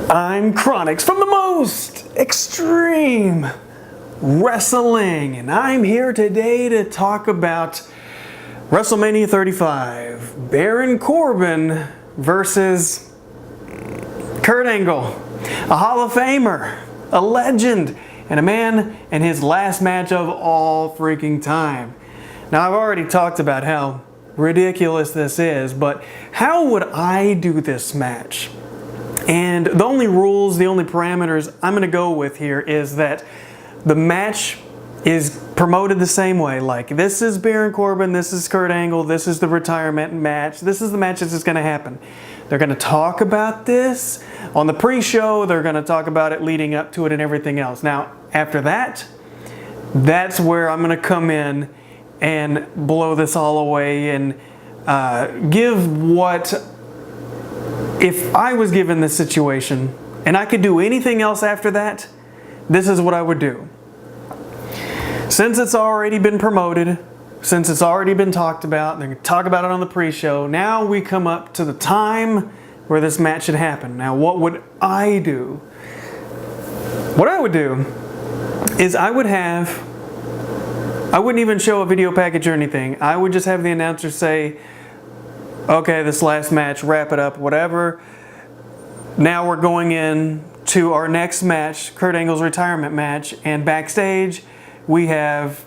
I'm Chronix from the most extreme wrestling, and I'm here today to talk about Wrestlemania 35, Baron Corbin versus Kurt Angle, a Hall of Famer, a legend, and a man in his last match of all freaking time. Now, I've already talked about how ridiculous this is, but how would I do this match? And the only rules, the only parameters I'm going to go with here is that the match is promoted the same way. Like, this is Baron Corbin, this is Kurt Angle, this is the retirement match, this is the match that's going to happen. They're going to talk about this on the pre-show, they're going to talk about it leading up to it and everything else. Now, after that, that's where I'm going to come in and blow this all away and give what... If I was given this situation and I could do anything else after that, this is what I would do. Since it's already been promoted, since it's already been talked about, they're going to talk about it on the pre-show, now we come up to the time where this match should happen. Now, what would I do? What I would do is I wouldn't even show a video package or anything. I would just have the announcer say, okay, this last match, wrap it up, whatever. Now we're going in to our next match, Kurt Angle's retirement match, and backstage we have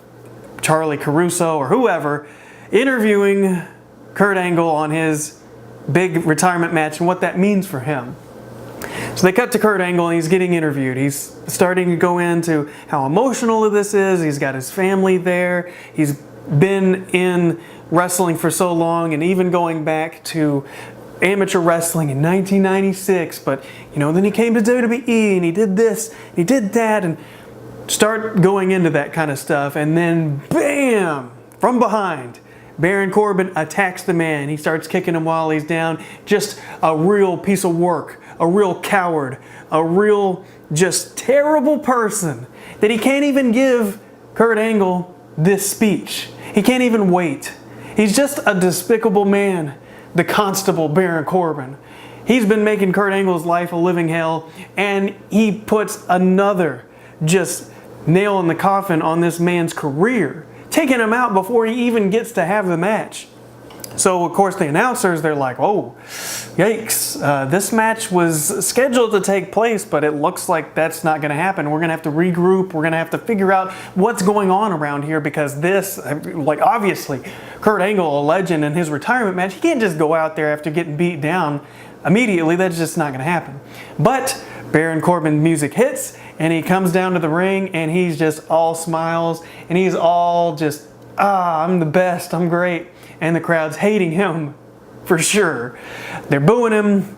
Charlie Caruso or whoever interviewing Kurt Angle on his big retirement match and what that means for him. So they cut to Kurt Angle and he's getting interviewed. He's starting to go into how emotional this is. He's got his family there. He's been in wrestling for so long, and even going back to amateur wrestling in 1996, but then he came to WWE and he did this, and he did that, and start going into that kind of stuff, and then bam, from behind, Baron Corbin attacks the man. He starts kicking him while he's down. Just a real piece of work, a real coward, a real just terrible person that he can't even give Kurt Angle this speech. He can't even wait. He's just a despicable man, the Constable Baron Corbin. He's been making Kurt Angle's life a living hell, and he puts another just nail in the coffin on this man's career, taking him out before he even gets to have the match. So, of course, the announcers, they're like, oh, yikes, this match was scheduled to take place, but it looks like that's not going to happen. We're going to have to regroup. We're going to have to figure out what's going on around here, because this, like, obviously, Kurt Angle, a legend in his retirement match, he can't just go out there after getting beat down immediately. That's just not going to happen. But Baron Corbin music hits, and he comes down to the ring, and he's just all smiles, and he's all just, I'm the best, I'm great. And the crowd's hating him for sure. They're booing him,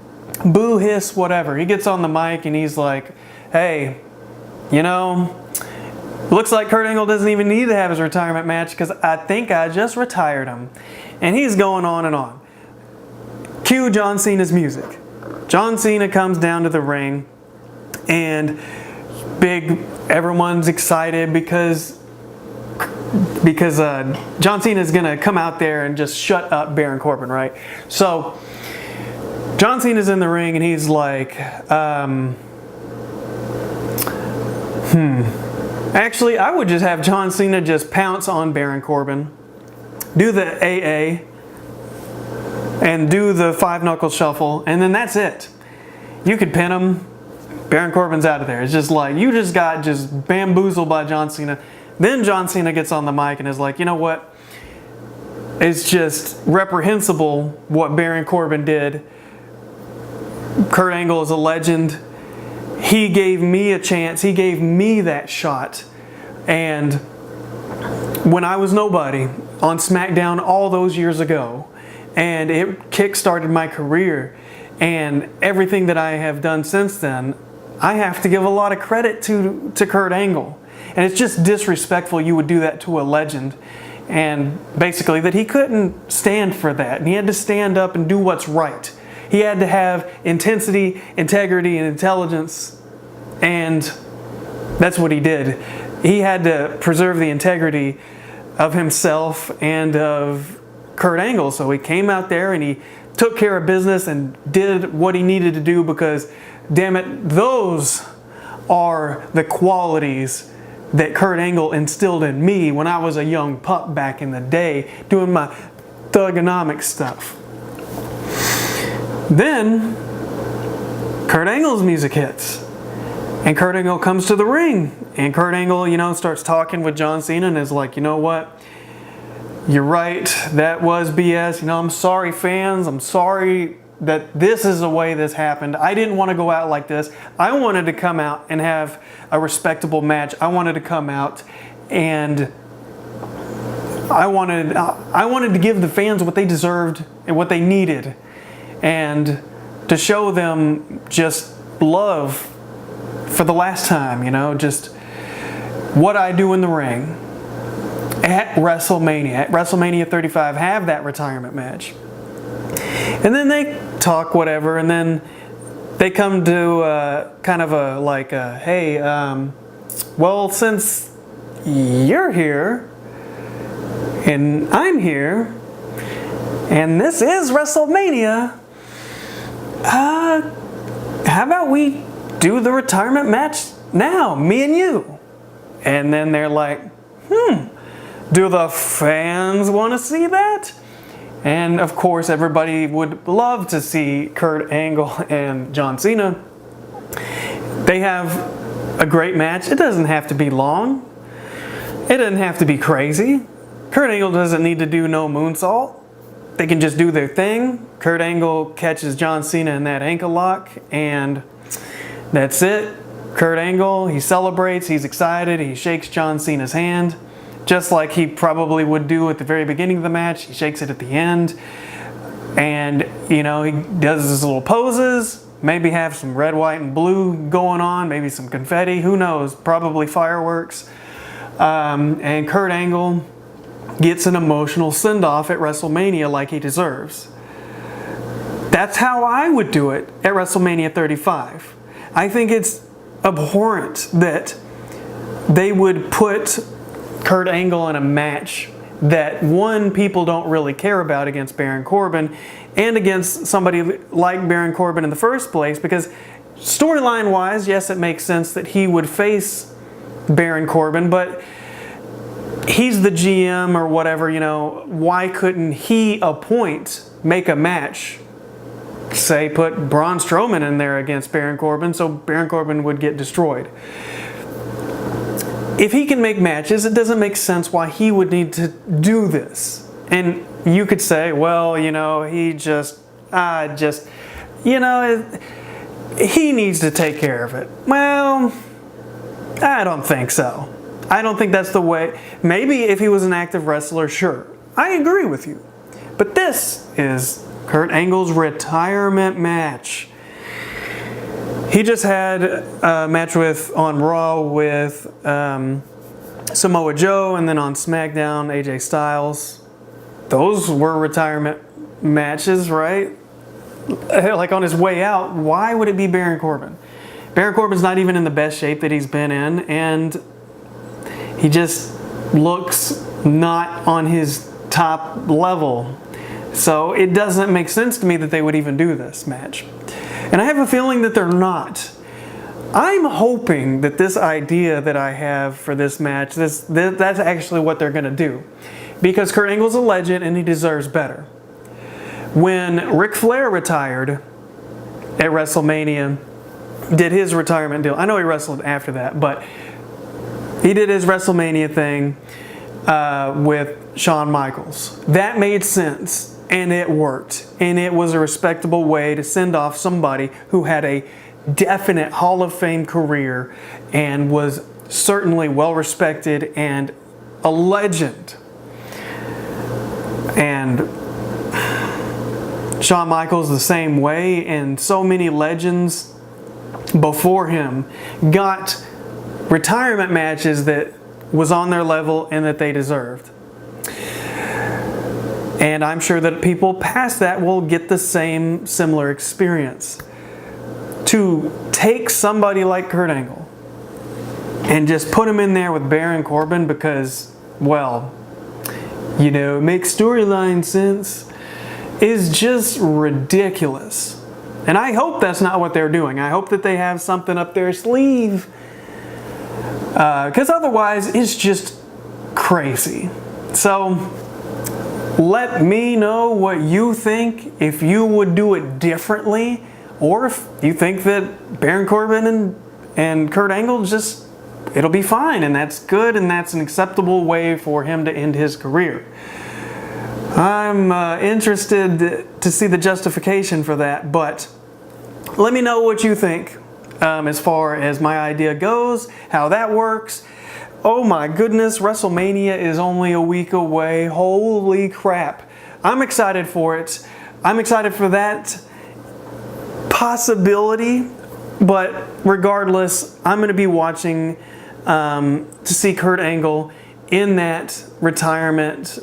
boo, hiss, whatever. He gets on the mic and he's like, hey, looks like Kurt Angle doesn't even need to have his retirement match because I think I just retired him. And he's going on and on. Cue John Cena's music. John Cena comes down to the ring, and everyone's excited because John Cena is going to come out there and just shut up Baron Corbin, right? So John Cena's in the ring and he's like, actually, I would just have John Cena just pounce on Baron Corbin, do the AA, and do the 5-knuckle shuffle, and then that's it. You could pin him. Baron Corbin's out of there. It's just like, you just got bamboozled by John Cena. Then John Cena gets on the mic and is like, you know what? It's just reprehensible what Baron Corbin did. Kurt Angle is a legend. He gave me a chance. He gave me that shot. And when I was nobody on SmackDown all those years ago, and it kick-started my career, and everything that I have done since then, I have to give a lot of credit to Kurt Angle. And it's just disrespectful you would do that to a legend. And basically that he couldn't stand for that. And he had to stand up and do what's right. He had to have intensity, integrity, and intelligence. And that's what he did. He had to preserve the integrity of himself and of Kurt Angle. So he came out there and he took care of business and did what he needed to do, because, damn it, those are the qualities that Kurt Angle instilled in me when I was a young pup back in the day, doing my thugonomic stuff. Then Kurt Angle's music hits, and Kurt Angle comes to the ring, and Kurt Angle, starts talking with John Cena and is like, you know what? You're right, that was BS. I'm sorry, fans. I'm sorry that this is the way this happened. I didn't want to go out like this. I wanted to come out and have a respectable match. I wanted to come out and I wanted to give the fans what they deserved and what they needed, and to show them just love for the last time, just what I do in the ring at WrestleMania. At WrestleMania 35, have that retirement match. And then they talk whatever, and then they come to kind of hey, well, since you're here and I'm here and this is WrestleMania, how about we do the retirement match now, me and you? And then they're like, do the fans want to see that? And of course, everybody would love to see Kurt Angle and John Cena. They have a great match. It doesn't have to be long. It doesn't have to be crazy. Kurt Angle doesn't need to do no moonsault. They can just do their thing. Kurt Angle catches John Cena in that ankle lock, and that's it. Kurt Angle, he celebrates, he's excited, he shakes John Cena's hand, just like he probably would do at the very beginning of the match. He shakes it at the end, and he does his little poses, maybe have some red, white, and blue going on, maybe some confetti, who knows, probably fireworks. And Kurt Angle gets an emotional send-off at WrestleMania like he deserves. That's how I would do it at WrestleMania 35. I think it's abhorrent that they would put Kurt Angle in a match that, one, people don't really care about against Baron Corbin, and against somebody like Baron Corbin in the first place, because storyline wise, yes, it makes sense that he would face Baron Corbin, but he's the GM or whatever, why couldn't he make a match, say put Braun Strowman in there against Baron Corbin, so Baron Corbin would get destroyed. If he can make matches, it doesn't make sense why he would need to do this. And you could say, well, he he needs to take care of it. Well, I don't think so. I don't think that's the way. Maybe if he was an active wrestler, sure. I agree with you. But this is Kurt Angle's retirement match. He just had a match on Raw with Samoa Joe, and then on SmackDown, AJ Styles. Those were retirement matches, right? Like on his way out, why would it be Baron Corbin? Baron Corbin's not even in the best shape that he's been in, and he just looks not on his top level. So it doesn't make sense to me that they would even do this match. And I have a feeling that they're not. I'm hoping that this idea that I have for this match, that's actually what they're going to do. Because Kurt Angle's a legend and he deserves better. When Ric Flair retired at WrestleMania, did his retirement deal. I know he wrestled after that, but he did his WrestleMania thing with Shawn Michaels. That made sense, and it worked. And it was a respectable way to send off somebody who had a definite Hall of Fame career and was certainly well respected and a legend. And Shawn Michaels the same way, and so many legends before him got retirement matches that was on their level and that they deserved. And I'm sure that people past that will get the same similar experience. To take somebody like Kurt Angle and just put him in there with Baron Corbin because, well, it makes storyline sense. is just ridiculous. And I hope that's not what they're doing. I hope that they have something up their sleeve. Because otherwise, it's just crazy. So, let me know what you think, if you would do it differently, or if you think that Baron Corbin and Kurt Angle just, it'll be fine, and that's good, and that's an acceptable way for him to end his career. I'm interested to see the justification for that, but let me know what you think as far as my idea goes, how that works. Oh my goodness, WrestleMania is only a week away. Holy crap. I'm excited for it. I'm excited for that possibility, but regardless, I'm going to be watching to see Kurt Angle in that retirement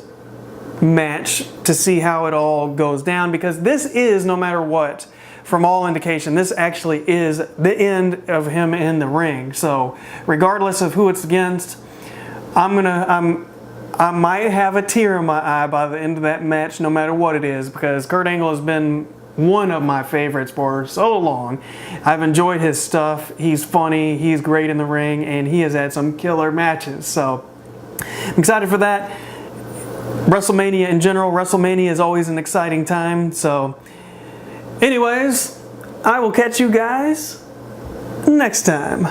match to see how it all goes down, because this is, no matter what, from all indication, this actually is the end of him in the ring. So regardless of who it's against, I might have a tear in my eye by the end of that match, no matter what it is, because Kurt Angle has been one of my favorites for so long. I've enjoyed his stuff. He's funny, he's great in the ring, and he has had some killer matches. So I'm excited for that. WrestleMania in general, WrestleMania is always an exciting time. So anyways, I will catch you guys next time.